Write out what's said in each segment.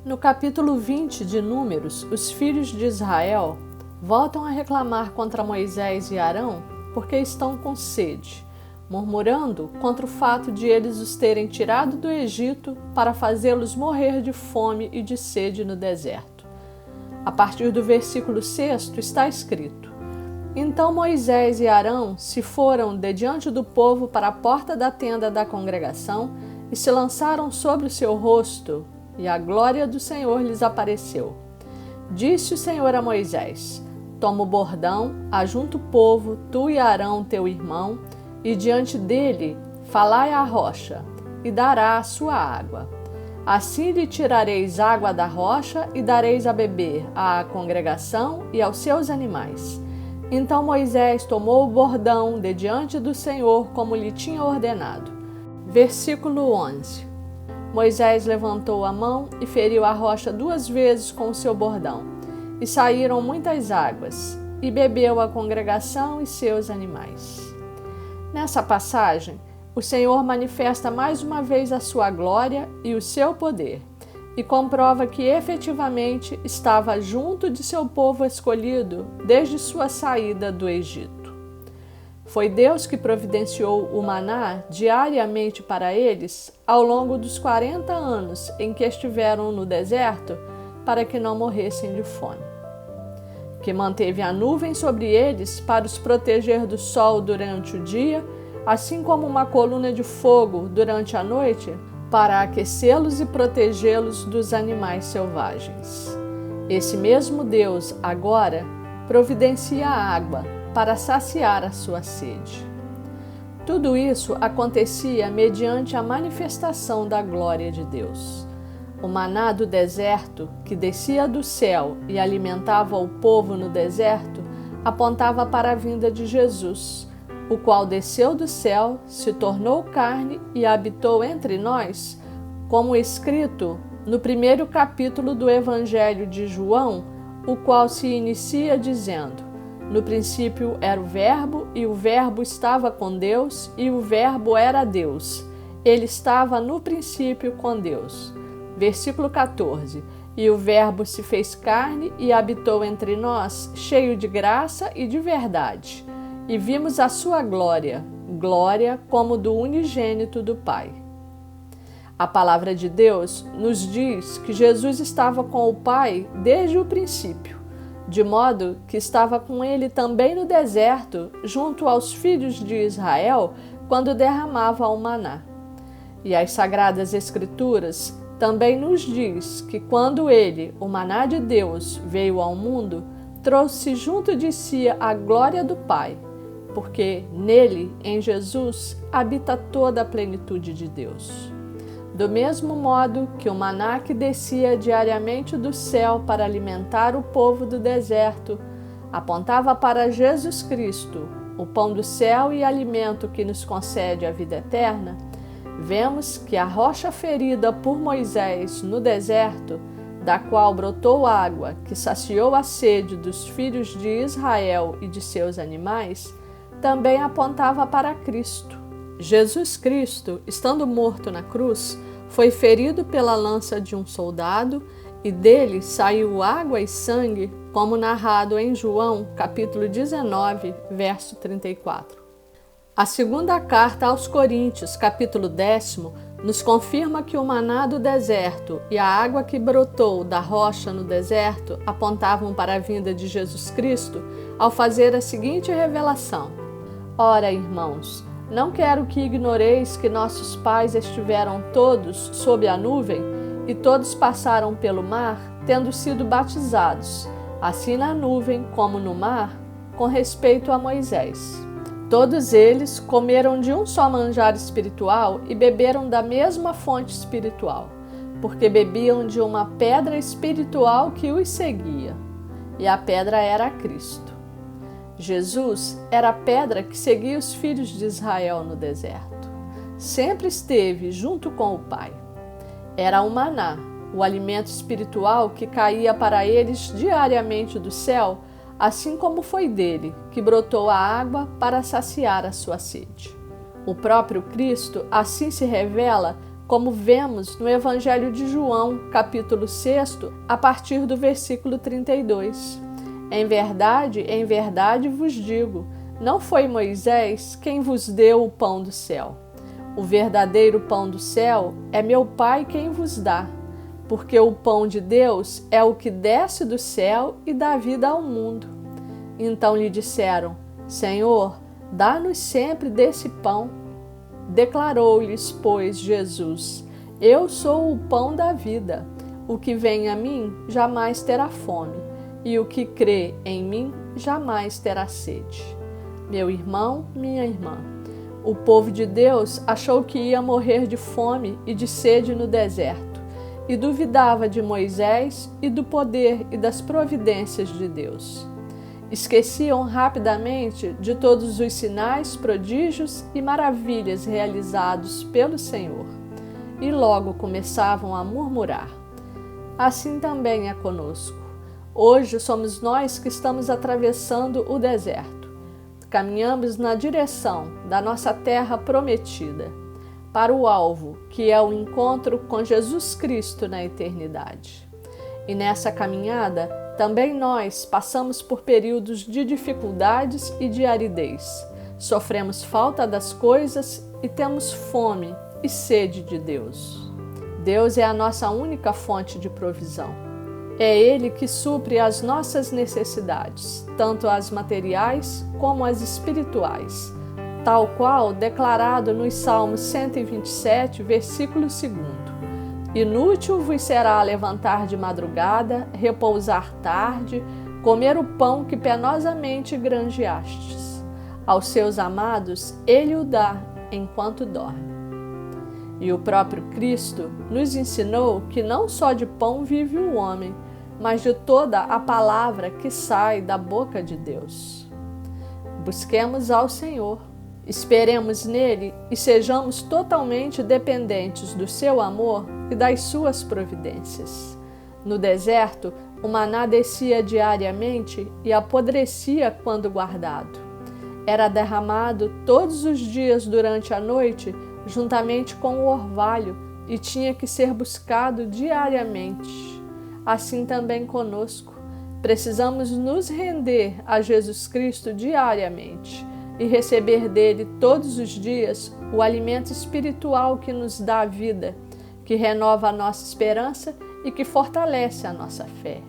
No capítulo 20 de Números, os filhos de Israel voltam a reclamar contra Moisés e Arão porque estão com sede, murmurando contra o fato de eles os terem tirado do Egito para fazê-los morrer de fome e de sede no deserto. A partir do versículo 6 está escrito: Então Moisés e Arão se foram de diante do povo para a porta da tenda da congregação e se lançaram sobre o seu rosto, e a glória do Senhor lhes apareceu. Disse o Senhor a Moisés: Toma o bordão, ajunta o povo, tu e Arão teu irmão, e diante dele falai à rocha, e dará a sua água. Assim lhe tirareis água da rocha e dareis a beber à congregação e aos seus animais. Então Moisés tomou o bordão de diante do Senhor, como lhe tinha ordenado. Versículo 11. Moisés levantou a mão e feriu a rocha 2 vezes com o seu bordão, e saíram muitas águas, e bebeu a congregação e seus animais. Nessa passagem, o Senhor manifesta mais uma vez a sua glória e o seu poder, e comprova que efetivamente estava junto de seu povo escolhido desde sua saída do Egito. Foi Deus que providenciou o maná diariamente para eles ao longo dos 40 anos em que estiveram no deserto, para que não morressem de fome. Que manteve a nuvem sobre eles para os proteger do sol durante o dia, assim como uma coluna de fogo durante a noite, para aquecê-los e protegê-los dos animais selvagens. Esse mesmo Deus agora providencia a água para saciar a sua sede. Tudo isso acontecia mediante a manifestação da glória de Deus. O maná do deserto, que descia do céu e alimentava o povo no deserto, apontava para a vinda de Jesus, o qual desceu do céu, se tornou carne e habitou entre nós, como escrito no 1º capítulo do Evangelho de João, o qual se inicia dizendo: No princípio era o Verbo, e o Verbo estava com Deus, e o Verbo era Deus. Ele estava no princípio com Deus. Versículo 14. E o Verbo se fez carne e habitou entre nós, cheio de graça e de verdade. E vimos a sua glória, glória como do unigênito do Pai. A palavra de Deus nos diz que Jesus estava com o Pai desde o princípio, de modo que estava com ele também no deserto, junto aos filhos de Israel, quando derramava o maná. E as Sagradas Escrituras também nos diz que quando ele, o maná de Deus, veio ao mundo, trouxe junto de si a glória do Pai, porque nele, em Jesus, habita toda a plenitude de Deus. Do mesmo modo que o maná que descia diariamente do céu para alimentar o povo do deserto apontava para Jesus Cristo, o pão do céu e alimento que nos concede a vida eterna, vemos que a rocha ferida por Moisés no deserto, da qual brotou água que saciou a sede dos filhos de Israel e de seus animais, também apontava para Cristo. Jesus Cristo, estando morto na cruz, foi ferido pela lança de um soldado e dele saiu água e sangue, como narrado em João, capítulo 19, verso 34. A segunda carta aos Coríntios, capítulo 10, nos confirma que o maná do deserto e a água que brotou da rocha no deserto apontavam para a vinda de Jesus Cristo ao fazer a seguinte revelação: Ora, irmãos, não quero que ignoreis que nossos pais estiveram todos sob a nuvem e todos passaram pelo mar, tendo sido batizados, assim na nuvem como no mar, com respeito a Moisés. Todos eles comeram de um só manjar espiritual e beberam da mesma fonte espiritual, porque bebiam de uma pedra espiritual que os seguia, e a pedra era Cristo. Jesus era a pedra que seguia os filhos de Israel no deserto. Sempre esteve junto com o Pai. Era o maná, o alimento espiritual que caía para eles diariamente do céu, assim como foi dele que brotou a água para saciar a sua sede. O próprio Cristo assim se revela como vemos no Evangelho de João, capítulo 6, a partir do versículo 32. Em verdade vos digo, não foi Moisés quem vos deu o pão do céu. O verdadeiro pão do céu é meu Pai quem vos dá, porque o pão de Deus é o que desce do céu e dá vida ao mundo. Então lhe disseram, Senhor, dá-nos sempre desse pão. Declarou-lhes, pois, Jesus, eu sou o pão da vida. O que vem a mim jamais terá fome, e o que crê em mim jamais terá sede. Meu irmão, minha irmã, o povo de Deus achou que ia morrer de fome e de sede no deserto, e duvidava de Moisés e do poder e das providências de Deus. Esqueciam rapidamente de todos os sinais, prodígios e maravilhas realizados pelo Senhor, e logo começavam a murmurar. Assim também é conosco. Hoje somos nós que estamos atravessando o deserto. Caminhamos na direção da nossa terra prometida, para o alvo, que é o encontro com Jesus Cristo na eternidade. E nessa caminhada, também nós passamos por períodos de dificuldades e de aridez. Sofremos falta das coisas e temos fome e sede de Deus. Deus é a nossa única fonte de provisão. É Ele que supre as nossas necessidades, tanto as materiais como as espirituais, tal qual declarado nos Salmos 127, versículo 2. Inútil vos será levantar de madrugada, repousar tarde, comer o pão que penosamente granjeastes. Aos seus amados Ele o dá enquanto dorme. E o próprio Cristo nos ensinou que não só de pão vive o homem, mas de toda a palavra que sai da boca de Deus. Busquemos ao Senhor, esperemos nele e sejamos totalmente dependentes do seu amor e das suas providências. No deserto, o maná descia diariamente e apodrecia quando guardado. Era derramado todos os dias durante a noite, juntamente com o orvalho, e tinha que ser buscado diariamente. Assim também conosco. Precisamos nos render a Jesus Cristo diariamente e receber dele todos os dias o alimento espiritual que nos dá a vida, que renova a nossa esperança e que fortalece a nossa fé.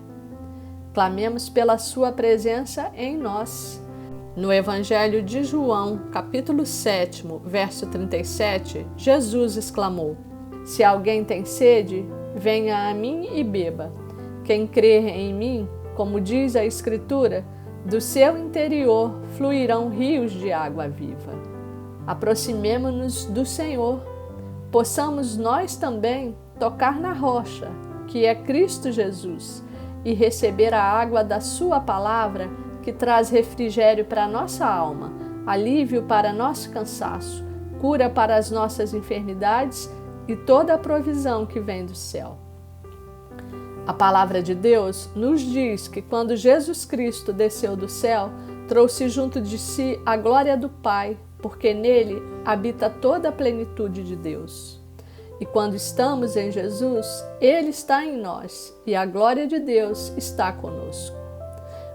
Clamemos pela sua presença em nós. No Evangelho de João, capítulo 7, verso 37, Jesus exclamou: Se alguém tem sede, venha a mim e beba. Quem crer em mim, como diz a Escritura, do seu interior fluirão rios de água viva. Aproximemo-nos do Senhor, possamos nós também tocar na rocha, que é Cristo Jesus, e receber a água da sua palavra, que traz refrigério para a nossa alma, alívio para nosso cansaço, cura para as nossas enfermidades e toda a provisão que vem do céu. A palavra de Deus nos diz que quando Jesus Cristo desceu do céu, trouxe junto de si a glória do Pai, porque nele habita toda a plenitude de Deus. E quando estamos em Jesus, Ele está em nós e a glória de Deus está conosco.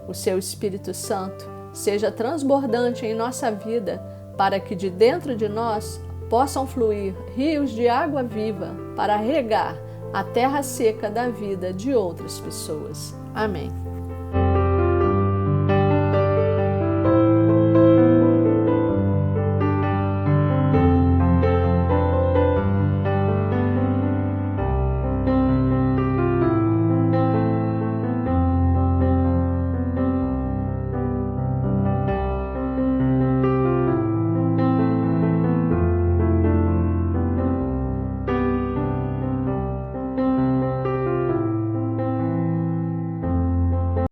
O seu Espírito Santo seja transbordante em nossa vida, para que de dentro de nós possam fluir rios de água viva para regar a terra seca da vida de outras pessoas. Amém.